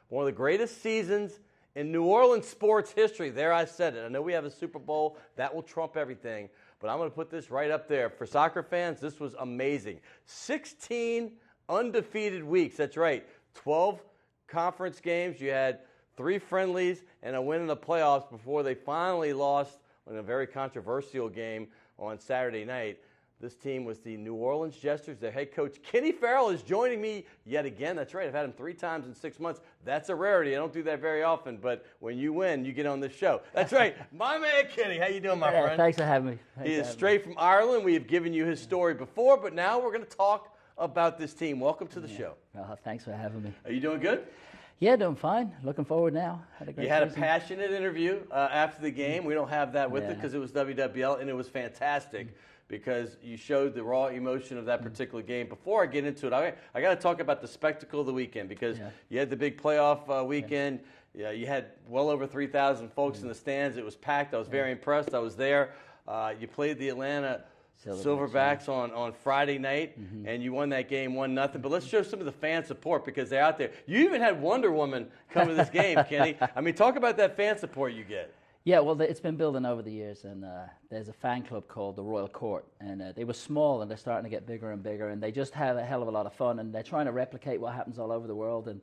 S2: one of the greatest seasons in New Orleans sports history. There, I said it. I know we have a Super Bowl. That will trump everything. But I'm going to put this right up there. For soccer fans, this was amazing. 16 undefeated weeks. That's right. 12 conference games. You had 3 friendlies and a win in the playoffs before they finally lost in a very controversial game on Saturday night. This team was the New Orleans Jesters. Their head coach, Kenny Farrell, is joining me yet again. That's right. I've had him 3 times in 6 months. That's a rarity. I don't do that very often, but when you win, you get on this show. That's right. My man, Kenny. How you doing, my friend?
S7: Thanks for having me.
S2: He is straight from Ireland. We have given you his story before, but now we're going to talk about this team. Welcome to the show.
S7: Thanks for having me.
S2: Are you doing good?
S7: Yeah, doing fine. Looking forward now.
S2: You had a passionate interview after the game. We don't have that with it because it was WWL, and it was fantastic because you showed the raw emotion of that particular game. Before I get into it, I got to talk about the spectacle of the weekend because you had the big playoff weekend. Yeah, you had well over 3,000 folks in the stands. It was packed. I was very impressed. I was there. You played the Atlanta Silverbacks on Friday night, and you won that game 1-0. But let's show some of the fan support because they're out there. You even had Wonder Woman come to this game, Kenny. I mean, talk about that fan support you get.
S7: Yeah, well, it's been building over the years, and there's a fan club called the Royal Court, and they were small, and they're starting to get bigger and bigger, and they just have a hell of a lot of fun, and they're trying to replicate what happens all over the world, and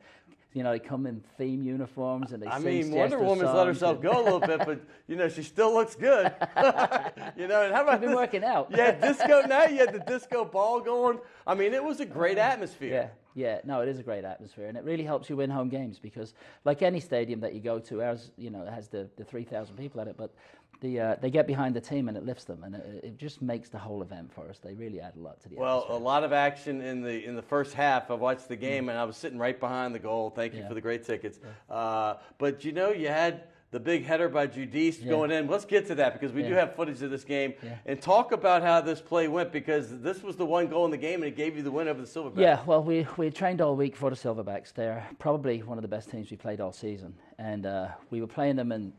S7: you know, they come in theme uniforms and they sing
S2: Wonder Woman's let herself go a little bit, but you know, she still looks good. You know, and how about
S7: been working out?
S2: Yeah, disco now. You had the disco ball going. I mean, it was a great atmosphere.
S7: Yeah, no, it is a great atmosphere, and it really helps you win home games because, like any stadium that you go to, ours, you know, it has the 3,000 people at it, but they get behind the team and it lifts them, and it just makes the whole event for us. They really add a lot to the atmosphere.
S2: A lot of action in the first half. I watched the game, and I was sitting right behind the goal. Thank you for the great tickets. But, you know, you had the big header by Judice going in. Let's get to that because we do have footage of this game. And talk about how this play went because this was the one goal in the game, and it gave you the win over the Silverbacks.
S7: Yeah, well, we trained all week for the Silverbacks. They're probably one of the best teams we played all season. And we were playing them, and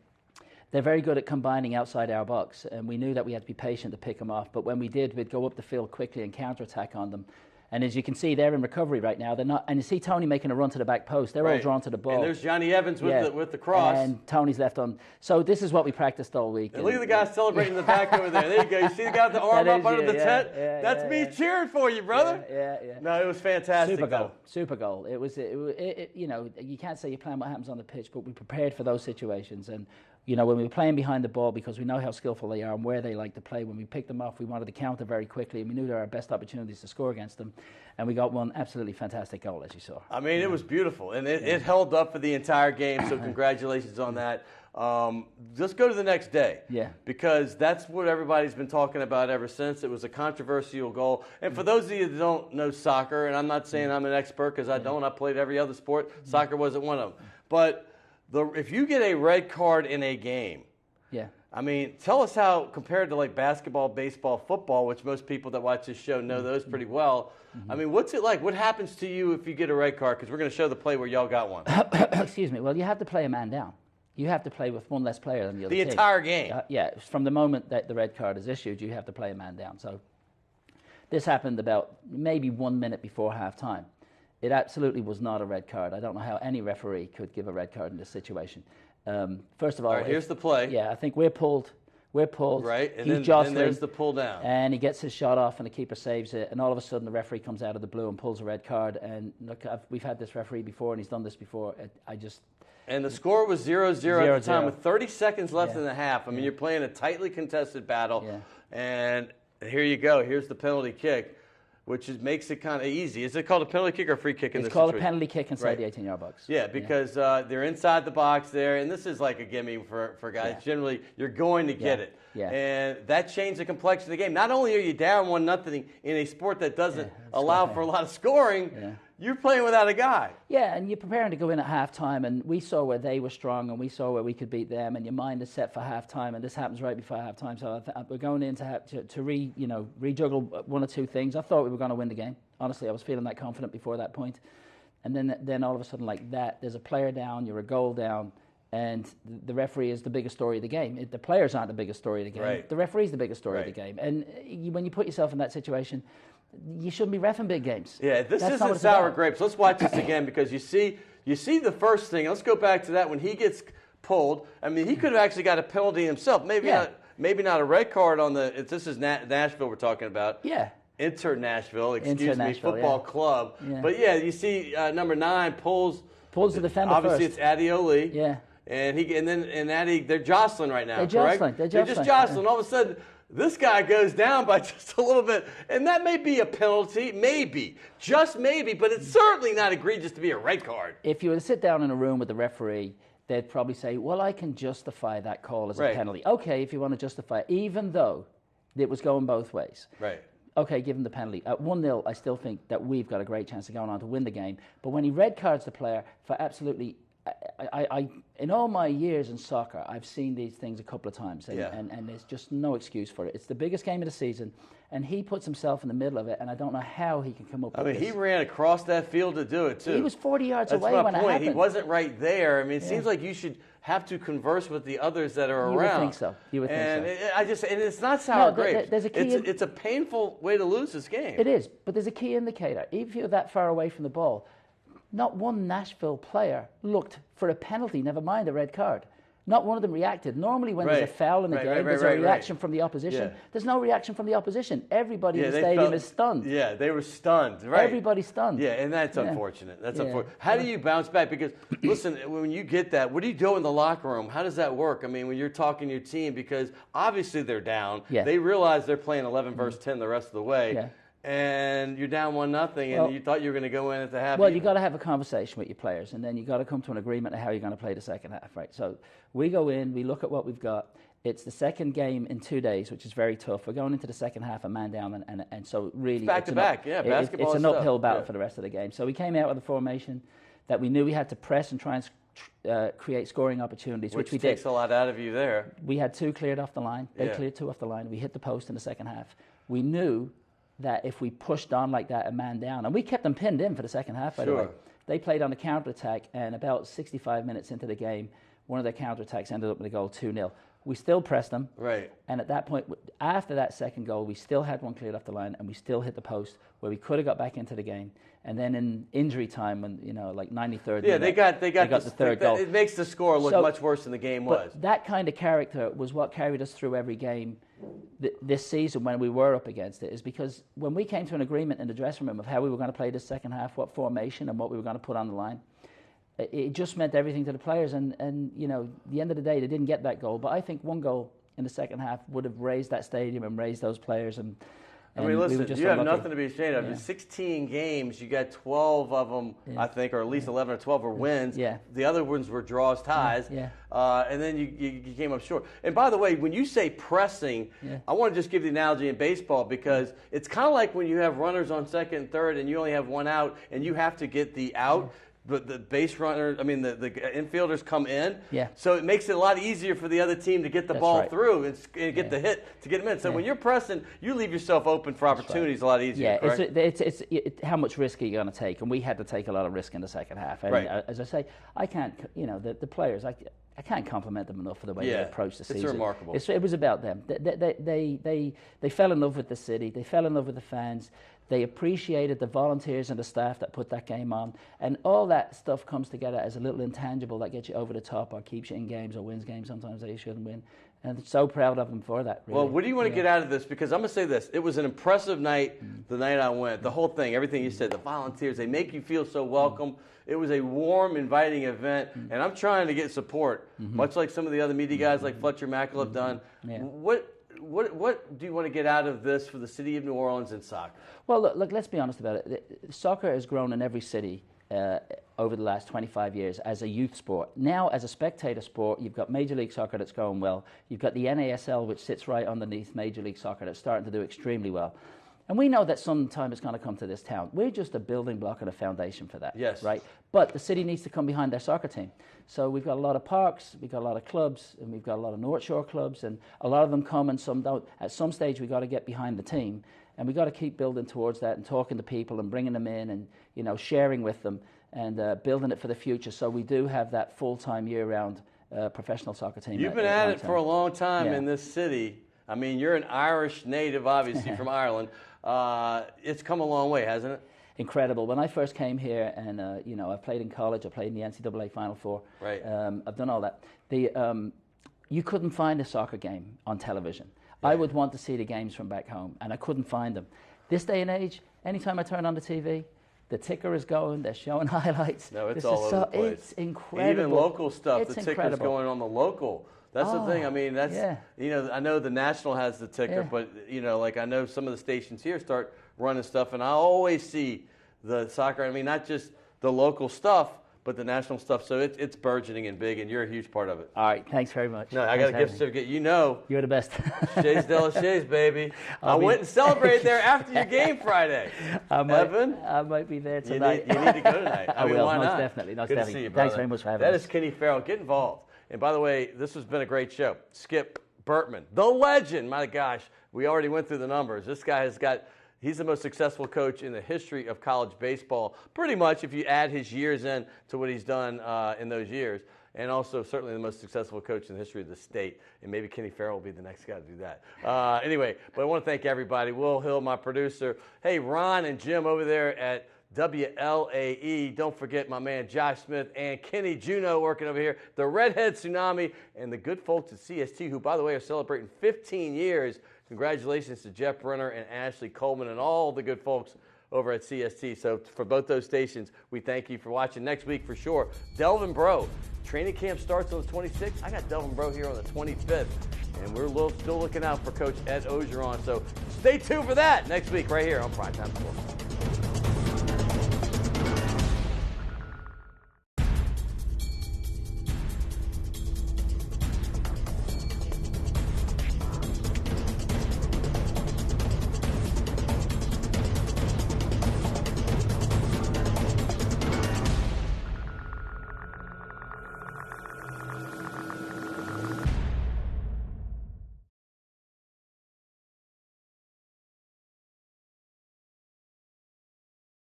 S7: they're very good at combining outside our box, and we knew that we had to be patient to pick them off. But when we did, we'd go up the field quickly and counterattack on them. And as you can see, they're in recovery right now. They're not, and you see Tony making a run to the back post. They're all drawn to the ball.
S2: And there's Johnny Evans with the cross.
S7: And Tony's left on. So this is what we practiced all week.
S2: And look at the guy celebrating in the back over there. There you go. You see the guy with the arm up under the tent? That's me cheering for you, brother.
S7: Yeah.
S2: No, it was fantastic.
S7: Super goal. It was, you know, you can't say you plan what happens on the pitch, but we prepared for those situations. And you know, when we were playing behind the ball, because we know how skillful they are and where they like to play, when we picked them off, we wanted to counter very quickly, and we knew there were our best opportunities to score against them, and we got one absolutely fantastic goal, as you saw.
S2: I mean, it was beautiful, and it held up for the entire game, so congratulations on that. Let's go to the next day, because that's what everybody's been talking about ever since. It was a controversial goal, and for those of you that don't know soccer, and I'm not saying I'm an expert because I don't, I played every other sport, soccer wasn't one of them, but if you get a red card in a game, I mean, tell us how, compared to like basketball, baseball, football, which most people that watch this show know those pretty well. I mean, what's it like? What happens to you if you get a red card? Because we're going to show the play where y'all got one.
S7: Excuse me. Well, you have to play a man down. You have to play with one less player than the other team.
S2: The entire game?
S7: From the moment that the red card is issued, you have to play a man down. So this happened about maybe 1 minute before halftime. It absolutely was not a red card. I don't know how any referee could give a red card in this situation. First of all,
S2: All right, here's the play.
S7: Yeah, I think we're pulled.
S2: Right, and
S7: he's
S2: then
S7: jostling,
S2: there's the pull down.
S7: and he gets his shot off, and the keeper saves it. And all of a sudden, the referee comes out of the blue and pulls a red card. And look, we've had this referee before, and he's done this before.
S2: And the score was 0-0 at the time with 30 seconds left in the half. I mean, you're playing a tightly contested battle.
S7: Yeah.
S2: And here you go. Here's the penalty kick, which makes it kind of easy. Is it called a penalty kick or a free kick in this situation?
S7: It's called a penalty kick inside the 18-yard box.
S2: Yeah, because they're inside the box there, and this is like a gimme for guys.
S7: Yeah.
S2: Generally, you're going to get it.
S7: Yeah.
S2: And that changed the complexion of the game. Not only are you down 1-0 in a sport that doesn't allow for a lot of scoring, you're playing without a guy.
S7: Yeah, and you're preparing to go in at halftime, and we saw where they were strong, and we saw where we could beat them, and your mind is set for halftime, and this happens right before halftime. So we're going in to rejuggle one or two things. I thought we were going to win the game. Honestly, I was feeling that confident before that point. And then all of a sudden, like that, there's a player down, you're a goal down, and the referee is the biggest story of the game. The players aren't the biggest story of the game.
S2: Right.
S7: The referee's the biggest story of the game. And when you put yourself in that situation, you shouldn't be reffing big games.
S2: Yeah, this
S7: That's
S2: isn't sour grapes. Let's watch this again because you see the first thing. Let's go back to that when he gets pulled. I mean, he could have actually got a penalty himself. Maybe not a red card on the. If this is Nashville we're talking about.
S7: Yeah.
S2: Nashville,
S7: Nashville,
S2: football club.
S7: Yeah.
S2: But yeah, you see number 9 pulls
S7: the defender
S2: obviously
S7: first.
S2: It's Adioli.
S7: Yeah.
S2: And Addy, they're jostling right now.
S7: They're
S2: correct?
S7: jostling. They're
S2: just jostling. All of a sudden, this guy goes down by just a little bit, and that may be a penalty, maybe, just maybe, but it's certainly not egregious to be a red card.
S7: If you were to sit down in a room with the referee, they'd probably say, well, I can justify that call as a penalty. Okay, if you want to justify it, even though it was going both ways.
S2: Right.
S7: Okay, give him the penalty. At 1-0, I still think that we've got a great chance of going on to win the game. But when he red cards the player for absolutely... I in all my years in soccer, I've seen these things a couple of times, and there's just no excuse for it. It's the biggest game of the season, and he puts himself in the middle of it, and I don't know how he can come up with this.
S2: I mean, he ran across that field to do it, too.
S7: He was 40 yards
S2: That's
S7: away
S2: my
S7: when
S2: point.
S7: it happened.
S2: He wasn't right there. I mean, it seems like you should have to converse with the others that are around.
S7: You would think so. You would think so.
S2: And it's not sour grapes.
S7: There's a key
S2: it's a painful way to lose this game.
S7: It is, but there's a key indicator. Even if you're that far away from the ball, not one Nashville player looked for a penalty, never mind a red card. Not one of them reacted. Normally when there's a foul in the game, there's a reaction from the opposition. Yeah. There's no reaction from the opposition. Everybody in the stadium is stunned.
S2: Yeah, they were stunned, right?
S7: Everybody's stunned.
S2: Yeah, and that's unfortunate. That's unfortunate. How do you bounce back? Because, listen, when you get that, what do you do in the locker room? How does that work? I mean, when you're talking to your team, because obviously they're down. Yeah. They realize they're playing 11 versus 10 the rest of the way. Yeah. And you're down 1-0, and you thought you were going to go in at the half.
S7: Well, you got to have a conversation with your players, and then you got to come to an agreement on how you're going to play the second half, right? So we go in, we look at what we've got. It's the second game in 2 days, which is very tough. We're going into the second half a man down, and so really
S2: back to back. Basketball.
S7: It's an uphill battle for the rest of the game. So we came out with a formation that we knew we had to press and try and create scoring opportunities, which we did.
S2: Which takes a lot out of you there.
S7: We had 2 cleared off the line. They cleared 2 off the line. We hit the post in the second half. We knew that if we pushed on like that, a man down, and we kept them pinned in for the second half, by the way. They played on a counter-attack, and about 65 minutes into the game, one of their counter-attacks ended up with a goal, 2-0. We still pressed them. Right. And at that point, after that second goal, we still had one cleared off the line, and we still hit the post where we could have got back into the game. And then in injury time, when, like 93rd minute,
S2: they got
S7: the third goal.
S2: It makes the score look much worse than the game was.
S7: But that kind of character was what carried us through every game this season when we were up against it, is because when we came to an agreement in the dressing room of how we were going to play this second half, what formation and what we were going to put on the line, it just meant everything to the players. And at the end of the day, they didn't get that goal. But I think one goal in the second half would have raised that stadium and raised those players. And
S2: I mean, listen, you have nothing to be ashamed of. In 16 games, you got 12 of them, I think, or at least 11 or 12 were wins. Yeah. The other ones were draws, ties. Yeah. And then you came up short. And by the way, when you say pressing, I want to just give the analogy in baseball, because it's kind of like when you have runners on second and third and you only have one out and you have to get the out. But the base runner, the infielders come in. Yeah. So it makes it a lot easier for the other team to get the ball through and get the hit to get them in. So when you're pressing, you leave yourself open for opportunities a lot easier. Yeah, correct?
S7: It's how much risk are you going to take? And we had to take a lot of risk in the second half. And as I say, I can't, the players, I can't compliment them enough for the way they approached the season.
S2: It's remarkable.
S7: It was about them. They fell in love with the city. They fell in love with the fans. They appreciated the volunteers and the staff that put that game on. And all that stuff comes together as a little intangible that gets you over the top or keeps you in games or wins games sometimes that you shouldn't win. And so proud of them for that, really.
S2: Well, what do you want to get out of this? Because I'm going to say this. It was an impressive night the night I went. The whole thing, everything you said, the volunteers, they make you feel so welcome. It was a warm, inviting event, and I'm trying to get support, much like some of the other media guys like Fletcher Mackel have done.
S7: Yeah.
S2: What do you want to get out of this for the city of New Orleans in soccer?
S7: Well, look, let's be honest about it. Soccer has grown in every city over the last 25 years as a youth sport. Now, as a spectator sport, you've got Major League Soccer that's going well. You've got the NASL, which sits right underneath Major League Soccer, that's starting to do extremely well. And we know that sometime it's going to come to this town. We're just a building block and a foundation for that.
S2: Yes.
S7: Right? But the city needs to come behind their soccer team. So we've got a lot of parks, we've got a lot of clubs, and we've got a lot of North Shore clubs, and a lot of them come and some don't. At some stage, we've got to get behind the team, and we've got to keep building towards that and talking to people and bringing them in and, you know, sharing with them and building it for the future. So we do have that full-time, year-round professional soccer team.
S2: You've been at it for a long time in this city. I mean, you're an Irish native, obviously, from Ireland. It's come a long way, hasn't it?
S7: Incredible. When I first came here, and you know, I played in college, I played in the NCAA Final Four.
S2: Right.
S7: I've done all that. You couldn't find a soccer game on television. I would want to see the games from back home, and I couldn't find them. This day and age, anytime I turn on the TV, the ticker is going, they're showing highlights.
S2: No, it's all over the place.
S7: It's incredible.
S2: Even local stuff,
S7: it's
S2: the ticker's
S7: incredible.
S2: going on the local. That's the thing. I mean, that's, you know, I know the national has the ticker, but, you know, like I know some of the stations here start running stuff, and I always see the soccer. I mean, not just the local stuff, but the national stuff. So it's burgeoning and big, and you're a huge part of it.
S7: All right, thanks very much.
S2: No, I got a gift certificate. You know.
S7: You're the best.
S2: Shays de la Shays, baby. I went and celebrated there after your game Friday. Evan?
S7: I might be there tonight.
S2: You need to go tonight.
S7: I will,
S2: why
S7: most
S2: not?
S7: definitely.
S2: Good to see you, brother.
S7: Thanks very much for having us.
S2: That is Kenny Farrell. Get involved. And by the way, this has been a great show. Skip Bertman, the legend. My gosh, we already went through the numbers. This guy he's the most successful coach in the history of college baseball, pretty much if you add his years in to what he's done in those years. And also certainly the most successful coach in the history of the state. And maybe Kenny Farrell will be the next guy to do that. Anyway, but I want to thank everybody. Will Hill, my producer. Hey, Ron and Jim over there at WLAE. Don't forget my man Josh Smith and Kenny Juno working over here. The Redhead Tsunami and the good folks at CST, who, by the way, are celebrating 15 years. Congratulations to Jeff Brenner and Ashley Coleman and all the good folks over at CST. So for both those stations, we thank you for watching. Next week, for sure, Delvin Bro. Training camp starts on the 26th. I got Delvin Bro here on the 25th. And we're still looking out for Coach Ed Ogeron. So stay tuned for that next week right here on Primetime Sports.